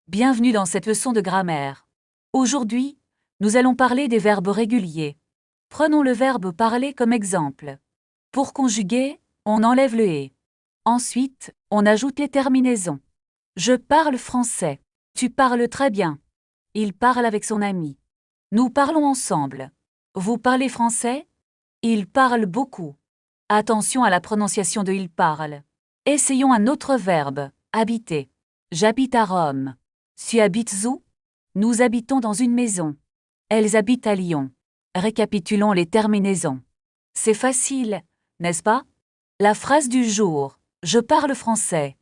Bienvenue dans cette leçon de grammaire. Aujourd'hui, nous allons parler des verbes réguliers. Prenons le verbe parler comme exemple. Pour conjuguer, on enlève le « et ». Ensuite, on ajoute les terminaisons. Je parle français. Tu parles très bien. Il parle avec son ami. Nous parlons ensemble. Vous parlez français? Il parle beaucoup. Attention à la prononciation de il parle. Essayons un autre verbe, habiter. J'habite à Rome. Tu habites où? Nous habitons dans une maison. Elles habitent à Lyon. Récapitulons les terminaisons. C'est facile, n'est-ce pas? La phrase du jour. Je parle français.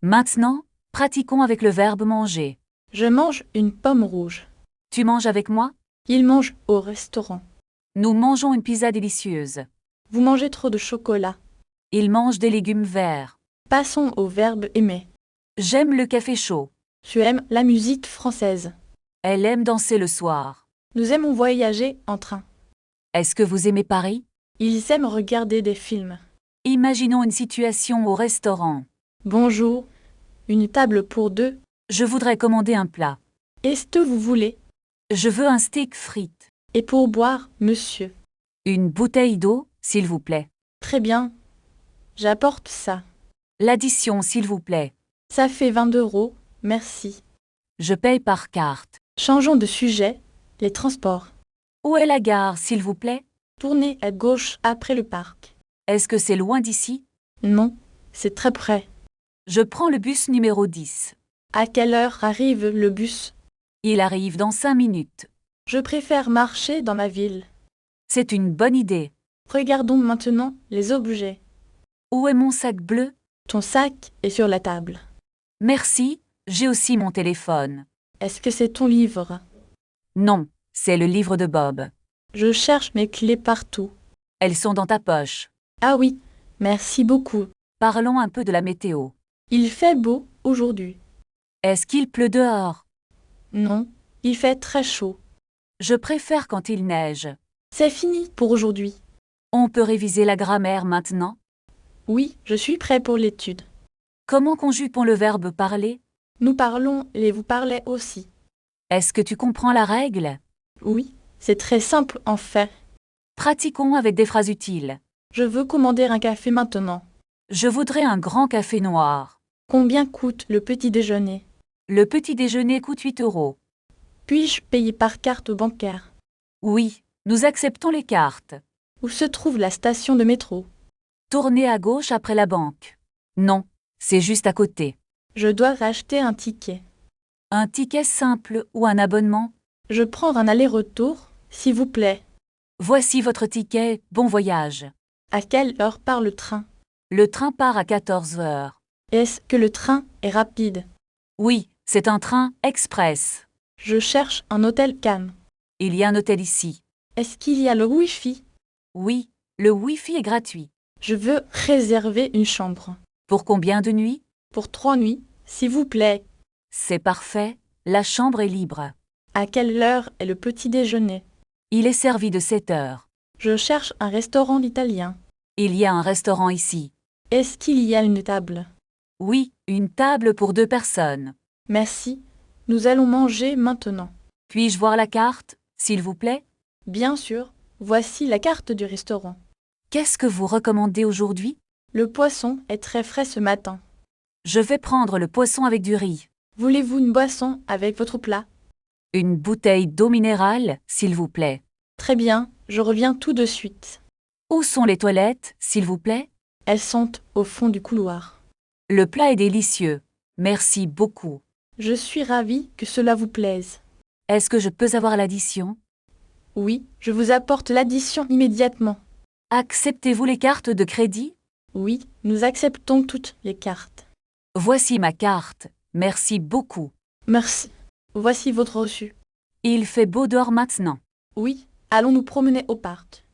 Maintenant, pratiquons avec le verbe manger. Je mange une pomme rouge. Tu manges avec moi? Il mange au restaurant. Nous mangeons une pizza délicieuse. Vous mangez trop de chocolat. Il mange des légumes verts. Passons au verbe aimer. J'aime le café chaud. Tu aimes la musique française. Elle aime danser le soir. Nous aimons voyager en train. Est-ce que vous aimez Paris? Ils aiment regarder des films. Imaginons une situation au restaurant. Bonjour. Une table pour deux. Je voudrais commander un plat. Est-ce que vous voulez? Je veux un steak frites. Et pour boire, monsieur. Une bouteille d'eau, s'il vous plaît. Très bien. J'apporte ça. L'addition, s'il vous plaît. Ça fait 20 €. Merci. Je paye par carte. Changeons de sujet. Les transports. Où est la gare, s'il vous plaît? Tournez à gauche après le parc. Est-ce que c'est loin d'ici? Non, c'est très près. Je prends le bus numéro 10. À quelle heure arrive le bus? Il arrive dans 5 minutes. Je préfère marcher dans ma ville. C'est une bonne idée. Regardons maintenant les objets. Où est mon sac bleu? Ton sac est sur la table. Merci, j'ai aussi mon téléphone. Est-ce que c'est ton livre? Non, c'est le livre de Bob. Je cherche mes clés partout. Elles sont dans ta poche. Ah oui, merci beaucoup. Parlons un peu de la météo. Il fait beau aujourd'hui. Est-ce qu'il pleut dehors? Non, il fait très chaud. Je préfère quand il neige. C'est fini pour aujourd'hui. On peut réviser la grammaire maintenant? Oui, je suis prêt pour l'étude. Comment conjugue-t-on le verbe parler? Nous parlons et vous parlez aussi. Est-ce que tu comprends la règle? Oui, c'est très simple en fait. Pratiquons avec des phrases utiles. Je veux commander un café maintenant. Je voudrais un grand café noir. Combien coûte le petit déjeuner? Le petit déjeuner coûte 8 €. Puis-je payer par carte bancaire? Oui, nous acceptons les cartes. Où se trouve la station de métro? Tournez à gauche après la banque. Non, c'est juste à côté. Je dois racheter un ticket. Un ticket simple ou un abonnement? Je prends un aller-retour, s'il vous plaît. Voici votre ticket, bon voyage. À quelle heure part le train? Le train part à 14 heures. Est-ce que le train est rapide? Oui, c'est un train express. Je cherche un hôtel calme. Il y a un hôtel ici. Est-ce qu'il y a le Wi-Fi? Oui, le Wi-Fi est gratuit. Je veux réserver une chambre. Pour combien de nuits? Pour 3 nuits, s'il vous plaît. C'est parfait, la chambre est libre. À quelle heure est le petit déjeuner? Il est servi de 7 heures. Je cherche un restaurant italien. Il y a un restaurant ici. Est-ce qu'il y a une table? Oui, une table pour 2 personnes. Merci. Nous allons manger maintenant. Puis-je voir la carte, s'il vous plaît? Bien sûr, voici la carte du restaurant. Qu'est-ce que vous recommandez aujourd'hui? Le poisson est très frais ce matin. Je vais prendre le poisson avec du riz. Voulez-vous une boisson avec votre plat? Une bouteille d'eau minérale, s'il vous plaît. Très bien, je reviens tout de suite. Où sont les toilettes, s'il vous plaît? Elles sont au fond du couloir. Le plat est délicieux. Merci beaucoup. Je suis ravie que cela vous plaise. Est-ce que je peux avoir l'addition? Oui, je vous apporte l'addition immédiatement. Acceptez-vous les cartes de crédit? Oui, nous acceptons toutes les cartes. Voici ma carte. Merci beaucoup. Merci. Voici votre reçu. Il fait beau dehors maintenant. Oui, allons nous promener au parc.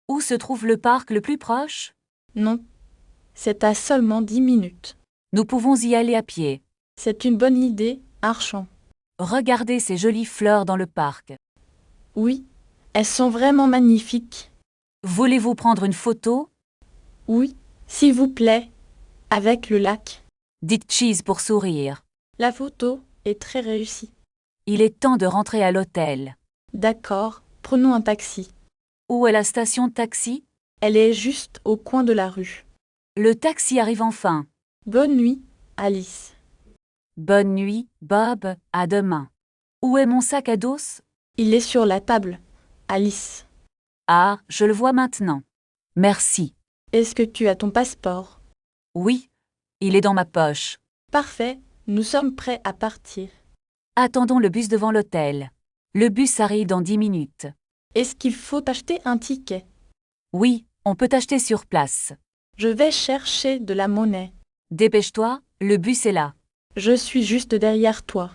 Où se trouve le parc le plus proche? Non, c'est à seulement 10 minutes. Nous pouvons y aller à pied. C'est une bonne idée, marchons. Regardez ces jolies fleurs dans le parc. Oui, elles sont vraiment magnifiques. Voulez-vous prendre une photo? Oui, s'il vous plaît, avec le lac. Dites cheese pour sourire. La photo est très réussi. Il est temps de rentrer à l'hôtel. D'accord, prenons un taxi. Où est la station de taxi? Elle est juste au coin de la rue. Le taxi arrive enfin. Bonne nuit, Alice. Bonne nuit, Bob, à demain. Où est mon sac à dos? Il est sur la table, Alice. Ah, je le vois maintenant. Merci. Est-ce que tu as ton passeport? Oui, il est dans ma poche. Parfait, nous sommes prêts à partir. Attendons le bus devant l'hôtel. Le bus arrive dans 10 minutes. Est-ce qu'il faut acheter un ticket? Oui, on peut acheter sur place. Je vais chercher de la monnaie. Dépêche-toi, le bus est là. Je suis juste derrière toi.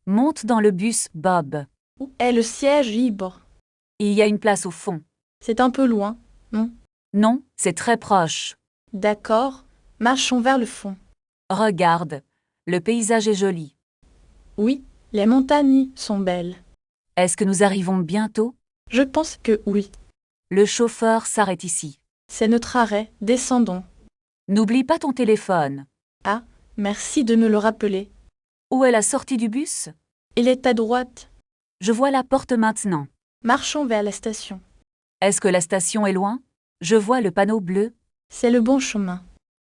Monte dans le bus, Bob. Où est le siège libre? Il y a une place au fond. C'est un peu loin, non? Non, c'est très proche. D'accord, marchons vers le fond. Regarde, le paysage est joli. Oui, les montagnes sont belles. Est-ce que nous arrivons bientôt? Je pense que oui. Le chauffeur s'arrête ici. C'est notre arrêt, descendons. N'oublie pas ton téléphone. Ah, merci de me le rappeler. Où est la sortie du bus? Il est à droite. Je vois la porte maintenant. Marchons vers la station. Est-ce que la station est loin? Je vois le panneau bleu. C'est le bon chemin.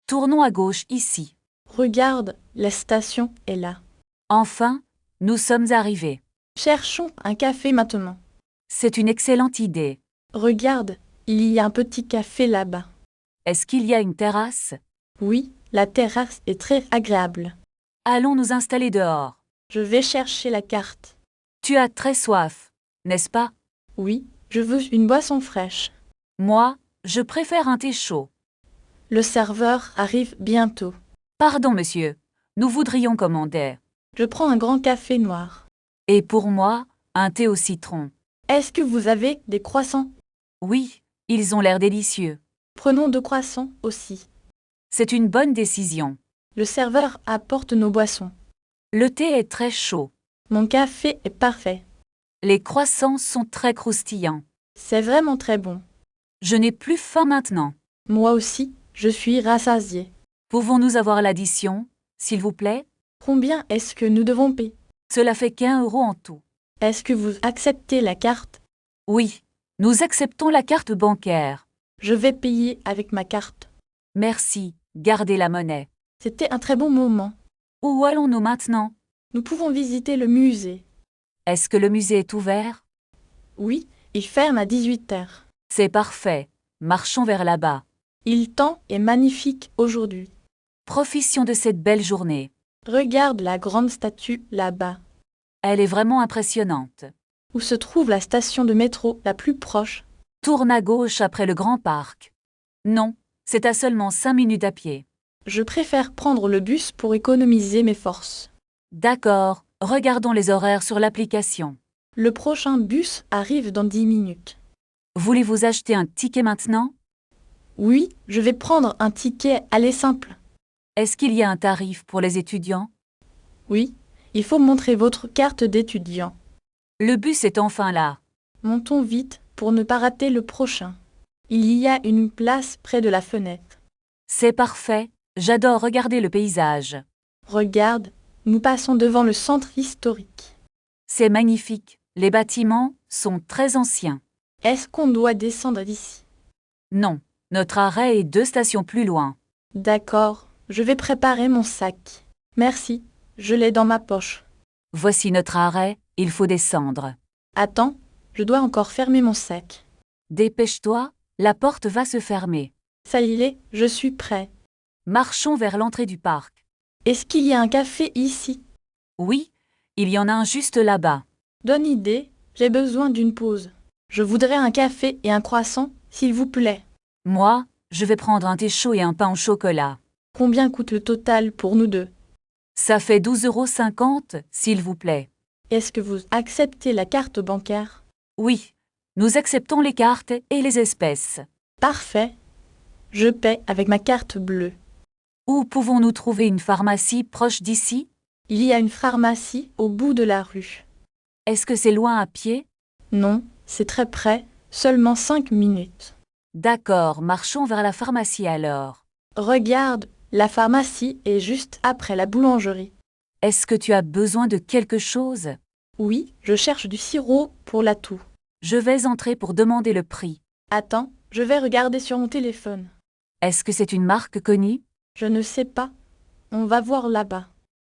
Tournons à gauche ici. Regarde, la station est là. Enfin, nous sommes arrivés. Cherchons un café maintenant. C'est une excellente idée. Regarde, il y a un petit café là-bas. Est-ce qu'il y a une terrasse? Oui, la terrasse est très agréable. Allons nous installer dehors. Je vais chercher la carte. Tu as très soif, n'est-ce pas? Oui, je veux une boisson fraîche. Moi, je préfère un thé chaud. Le serveur arrive bientôt. Pardon, monsieur. Nous voudrions commander. Je prends un grand café noir. Et pour moi, un thé au citron. Est-ce que vous avez des croissants? Oui, ils ont l'air délicieux. Prenons 2 croissants aussi. C'est une bonne décision. Le serveur apporte nos boissons. Le thé est très chaud. Mon café est parfait. Les croissants sont très croustillants. C'est vraiment très bon. Je n'ai plus faim maintenant. Moi aussi, je suis rassasié. Pouvons-nous avoir l'addition, s'il vous plaît? Combien est-ce que nous devons payer? Cela fait qu'1 euro en tout. Est-ce que vous acceptez la carte? Oui, nous acceptons la carte bancaire. Je vais payer avec ma carte. Merci, gardez la monnaie. C'était un très bon moment. Où allons-nous maintenant? Nous pouvons visiter le musée. Est-ce que le musée est ouvert? Oui, il ferme à 18 heures. C'est parfait. Marchons vers là-bas. Il temps est magnifique aujourd'hui. Profitions de cette belle journée. Regarde la grande statue là-bas. Elle est vraiment impressionnante. Où se trouve la station de métro la plus proche? Tourne à gauche après le grand parc. Non, c'est à seulement 5 minutes à pied. Je préfère prendre le bus pour économiser mes forces. D'accord, regardons les horaires sur l'application. Le prochain bus arrive dans 10 minutes. Voulez-vous acheter un ticket maintenant? Oui, je vais prendre un ticket aller simple. Est-ce qu'il y a un tarif pour les étudiants? Oui, il faut montrer votre carte d'étudiant. Le bus est enfin là. Montons vite pour ne pas rater le prochain. Il y a une place près de la fenêtre. C'est parfait, j'adore regarder le paysage. Regarde, nous passons devant le centre historique. C'est magnifique, les bâtiments sont très anciens. Est-ce qu'on doit descendre d'ici? Non, notre arrêt est 2 stations plus loin. D'accord, je vais préparer mon sac. Merci, je l'ai dans ma poche. Voici notre arrêt, il faut descendre. Attends, je dois encore fermer mon sac. Dépêche-toi, la porte va se fermer. Ça y est, je suis prêt. Marchons vers l'entrée du parc. Est-ce qu'il y a un café ici? Oui, il y en a un juste là-bas. Bonne idée, j'ai besoin d'une pause. Je voudrais un café et un croissant, s'il vous plaît. Moi, je vais prendre un thé chaud et un pain au chocolat. Combien coûte le total pour nous deux? Ça fait 12,50 €, s'il vous plaît. Est-ce que vous acceptez la carte bancaire? Oui, nous acceptons les cartes et les espèces. Parfait. Je paie avec ma carte bleue. Où pouvons-nous trouver une pharmacie proche d'ici? Il y a une pharmacie au bout de la rue. Est-ce que c'est loin à pied? Non, c'est très près, seulement 5 minutes. D'accord, marchons vers la pharmacie alors. Regarde, la pharmacie est juste après la boulangerie. Est-ce que tu as besoin de quelque chose? Oui, je cherche du sirop pour la toux. Je vais entrer pour demander le prix. Attends, je vais regarder sur mon téléphone. Est-ce que c'est une marque connue? Je ne sais pas. On va voir là-bas.